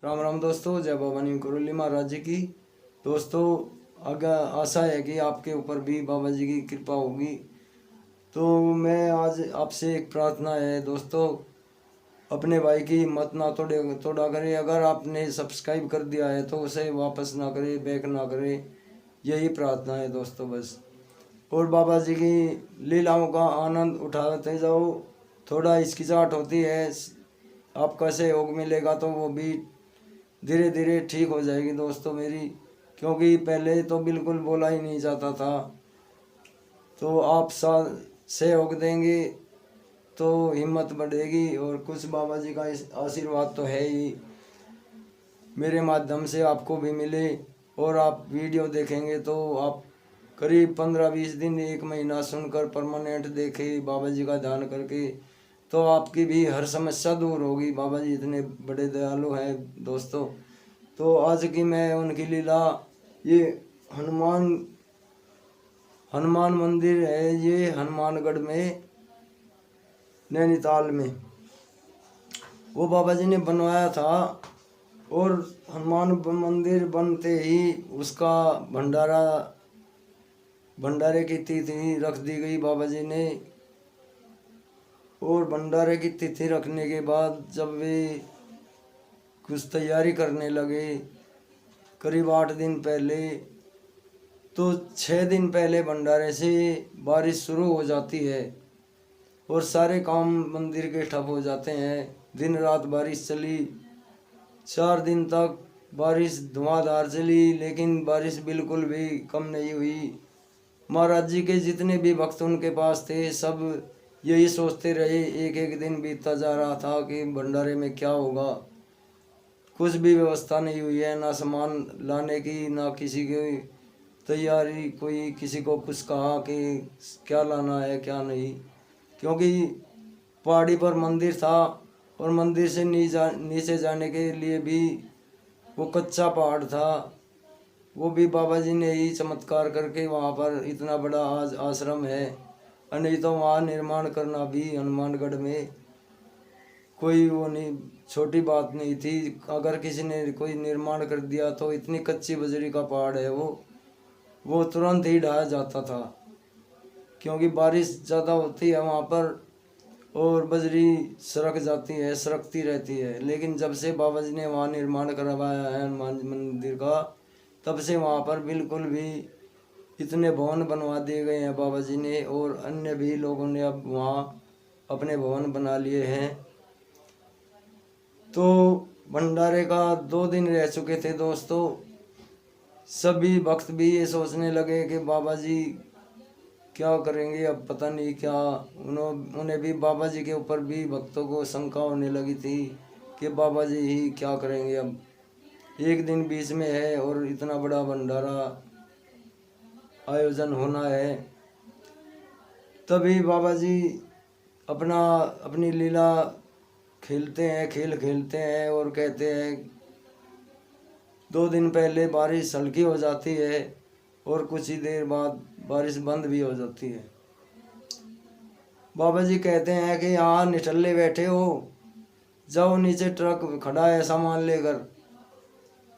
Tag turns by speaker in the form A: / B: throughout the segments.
A: राम राम दोस्तों, जय बाबा नीम करोली महाराज जी की। दोस्तों, अगर आशा है कि आपके ऊपर भी बाबा जी की कृपा होगी। तो मैं आज आपसे एक प्रार्थना है दोस्तों, अपने भाई की हिम्मत ना तोड़ा करे। अगर आपने सब्सक्राइब कर दिया है तो उसे वापस ना करे, बैक ना करे। यही प्रार्थना है दोस्तों बस। और बाबा जी की लीलाओं का आनंद उठाते जाओ। थोड़ा हिचकिचाहट होती है, आपका सहयोग मिलेगा तो वो भी धीरे धीरे ठीक हो जाएगी दोस्तों मेरी। क्योंकि पहले तो बिल्कुल बोला ही नहीं जाता था। तो आप सहयोग देंगे तो हिम्मत बढ़ेगी। और कुछ बाबा जी का आशीर्वाद तो है ही, मेरे माध्यम से आपको भी मिले। और आप वीडियो देखेंगे तो आप करीब 15-20 दिन, 1 महीना सुनकर परमानेंट देखे बाबा जी का ध्यान करके, तो आपकी भी हर समस्या दूर होगी। बाबा जी इतने बड़े दयालु हैं दोस्तों। तो आज की मैं उनकी लीला, ये हनुमान हनुमान मंदिर है, ये हनुमानगढ़ में, नैनीताल में वो बाबा जी ने बनवाया था। और हनुमान मंदिर बनते ही उसका भंडारे की तिथि रख दी गई बाबा जी ने। और भंडारे की तिथि रखने के बाद जब वे कुछ तैयारी करने लगे, करीब 8 दिन पहले, तो 6 दिन पहले भंडारे से बारिश शुरू हो जाती है और सारे काम मंदिर के ठप हो जाते हैं। दिन रात बारिश चली, 4 दिन तक बारिश धुआंधार चली, लेकिन बारिश बिल्कुल भी कम नहीं हुई। महाराज जी के जितने भी भक्त उनके पास थे, सब यही सोचते रहे। एक एक दिन बीतता जा रहा था कि भंडारे में क्या होगा। कुछ भी व्यवस्था नहीं हुई है, ना सामान लाने की, ना किसी की तैयारी। कोई किसी को कुछ कहा कि क्या लाना है क्या नहीं, क्योंकि पहाड़ी पर मंदिर था और मंदिर से नीचे जाने के लिए भी वो कच्चा पहाड़ था। वो भी बाबा जी ने ही चमत्कार करके वहाँ पर इतना बड़ा आज आश्रम है। और नहीं तो वहाँ निर्माण करना भी हनुमानगढ़ में कोई वो नहीं, छोटी बात नहीं थी। अगर किसी ने कोई निर्माण कर दिया तो इतनी कच्ची बजरी का पहाड़ है वो तुरंत ही ढाया जाता था, क्योंकि बारिश ज़्यादा होती है वहाँ पर और बजरी सरक जाती है, सरकती रहती है। लेकिन जब से बाबा जी ने वहाँ निर्माण करवाया है हनुमान मंदिर का, तब से वहाँ पर बिल्कुल भी इतने भवन बनवा दिए गए हैं बाबा जी ने। और अन्य भी लोगों ने अब वहाँ अपने भवन बना लिए हैं। तो भंडारे का 2 दिन रह चुके थे दोस्तों। सभी भक्त भी ये सोचने लगे कि बाबा जी क्या करेंगे, अब पता नहीं क्या। उन्हें भी बाबा जी के ऊपर भी भक्तों को शंका होने लगी थी कि बाबा जी ही क्या करेंगे। अब एक दिन बीच में है और इतना बड़ा भंडारा आयोजन होना है। तभी बाबा जी अपनी लीला खेलते हैं और कहते हैं। 2 दिन पहले बारिश हल्की हो जाती है और कुछ ही देर बाद बारिश बंद भी हो जाती है। बाबा जी कहते हैं कि यहाँ निठल्ले बैठे हो, जाओ नीचे ट्रक खड़ा है सामान लेकर,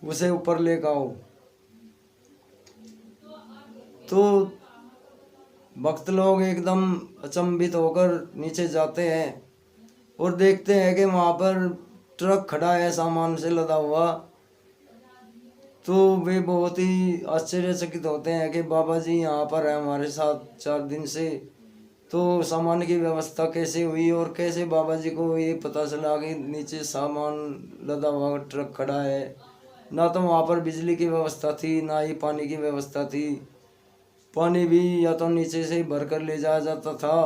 A: उसे ऊपर लेकर आओ। तो भक्त लोग एकदम अचंभित होकर नीचे जाते हैं और देखते हैं कि वहाँ पर ट्रक खड़ा है सामान से लदा हुआ। तो वे बहुत ही आश्चर्यचकित होते हैं कि बाबा जी यहाँ पर है हमारे साथ 4 दिन से, तो सामान की व्यवस्था कैसे हुई और कैसे बाबा जी को ये पता चला कि नीचे सामान लदा हुआ ट्रक खड़ा है। ना तो वहाँ पर बिजली की व्यवस्था थी, ना ही पानी की व्यवस्था थी। पानी भी या तो नीचे से ही भर कर ले जाया जाता था,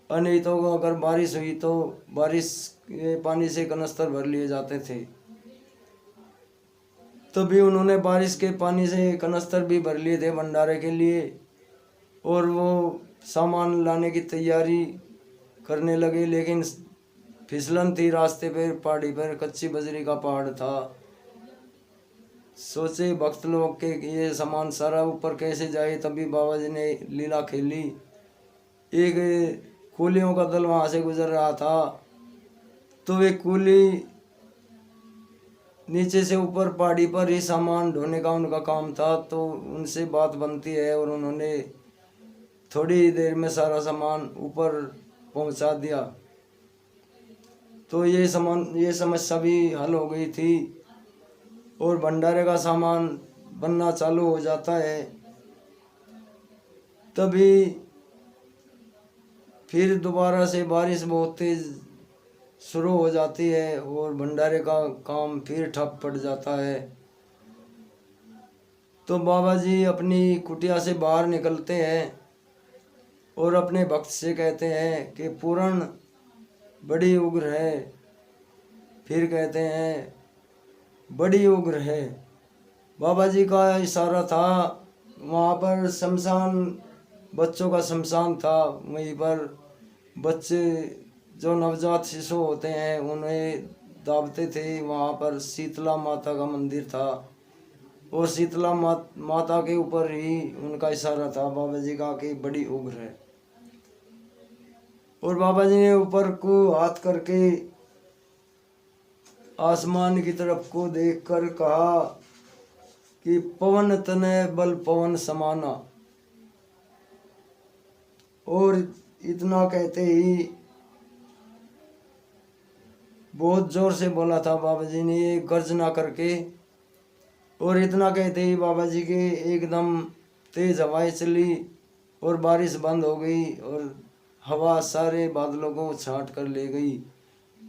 A: और नहीं तो अगर बारिश हुई तो बारिश के पानी से कनस्तर भर लिए जाते थे। तभी उन्होंने बारिश के पानी से कनस्तर भी भर लिए थे भंडारे के लिए। और वो सामान लाने की तैयारी करने लगे, लेकिन फिसलन थी रास्ते पे, पहाड़ी पर कच्ची बजरी का पहाड़ था। सोचे भक्त लोग के ये सामान सारा ऊपर कैसे जाए। तभी बाबा जी ने लीला खेली। एक कूलियों का दल वहाँ से गुजर रहा था, तो वे कूली नीचे से ऊपर पहाड़ी पर ही सामान ढोने का उनका काम था। तो उनसे बात बनती है और उन्होंने थोड़ी देर में सारा सामान ऊपर पहुंचा दिया। तो ये समस्या भी हल हो गई थी और भंडारे का सामान बनना चालू हो जाता है। तभी फिर दोबारा से बारिश बहुत तेज शुरू हो जाती है और भंडारे का काम फिर ठप पड़ जाता है। तो बाबा जी अपनी कुटिया से बाहर निकलते हैं और अपने भक्त से कहते हैं कि पूर्ण बड़ी उग्र है। फिर कहते हैं बड़ी उग्र है। बाबा जी का इशारा था, वहाँ पर शमशान, बच्चों का शमशान था। वहीं पर बच्चे जो नवजात शिशु होते हैं उन्हें दाबते थे। वहाँ पर शीतला माता का मंदिर था और शीतला माता के ऊपर ही उनका इशारा था बाबा जी का कि बड़ी उग्र है। और बाबा जी ने ऊपर को हाथ करके आसमान की तरफ को देखकर कहा कि पवन तनय बल पवन समाना। और इतना कहते ही बहुत जोर से बोला था बाबा जी ने ये गर्जना करके। और इतना कहते ही बाबा जी के एकदम तेज हवाएं चली और बारिश बंद हो गई और हवा सारे बादलों को छाट कर ले गई।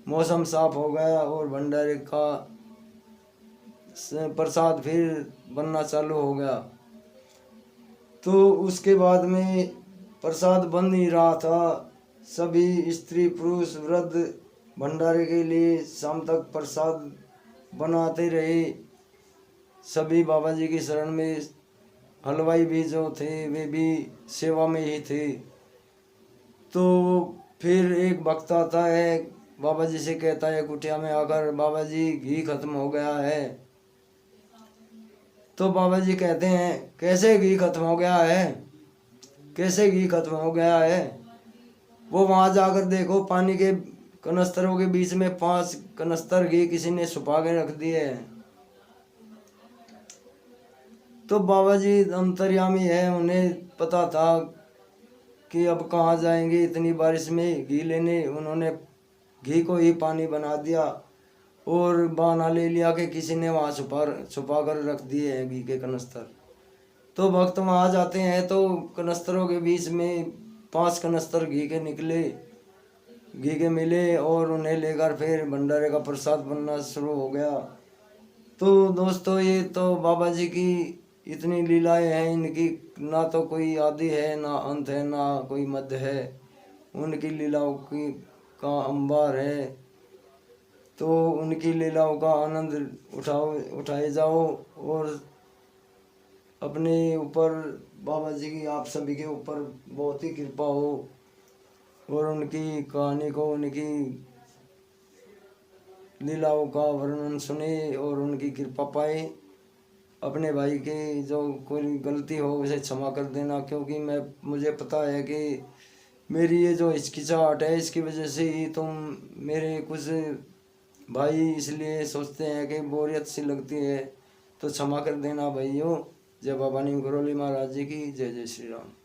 A: मौसम साफ हो गया और भंडारे का प्रसाद फिर बनना चालू हो गया। तो उसके बाद में प्रसाद बन ही रहा था। सभी स्त्री पुरुष वृद्ध भंडारे के लिए शाम तक प्रसाद बनाते रहे। सभी बाबा जी की शरण में, हलवाई भी जो थे वे भी सेवा में ही थे। तो फिर एक भक्त आता है, बाबा जी से कहता है कुटिया में आकर, बाबा जी घी खत्म हो गया है। तो बाबा जी कहते हैं कैसे घी खत्म हो गया है, कैसे घी खत्म हो गया है। वो वहाँ जाकर देखो, पानी के कनस्तरों के बीच में 5 कनस्तर घी किसी ने छुपा के रख दिए हैं। तो बाबा जी अंतर्यामी है, उन्हें पता था कि अब कहाँ जाएंगे इतनी बारिश में घी लेने। उन्होंने घी को ही पानी बना दिया और बहाना ले लिया कि किसी ने वहाँ छुपा कर रख दिए हैं घी के कनस्तर। तो भक्त वहाँ जाते हैं तो कनस्तरों के बीच में 5 कनस्तर घी के निकले, घी के मिले और उन्हें लेकर फिर भंडारे का प्रसाद बनना शुरू हो गया। तो दोस्तों ये तो बाबा जी की इतनी लीलाएं हैं, इनकी ना तो कोई आदि है, ना अंत है, ना कोई मध्य है। उनकी लीलाओं की का अंबार है। तो उनकी लीलाओं का आनंद उठाए जाओ और अपने ऊपर बाबा जी की, आप सभी के ऊपर बहुत ही कृपा हो और उनकी कहानी को, उनकी लीलाओं का वर्णन सुने और उनकी कृपा पाए। अपने भाई के जो कोई गलती हो उसे क्षमा कर देना, क्योंकि मुझे पता है कि मेरी ये जो हिचकिचाहट है इसकी वजह से ही तुम मेरे कुछ भाई इसलिए सोचते हैं कि बोरियत सी लगती है। तो क्षमा कर देना भाइयों। जय बाबा नीम करोली महाराज जी की जय। जय श्री राम।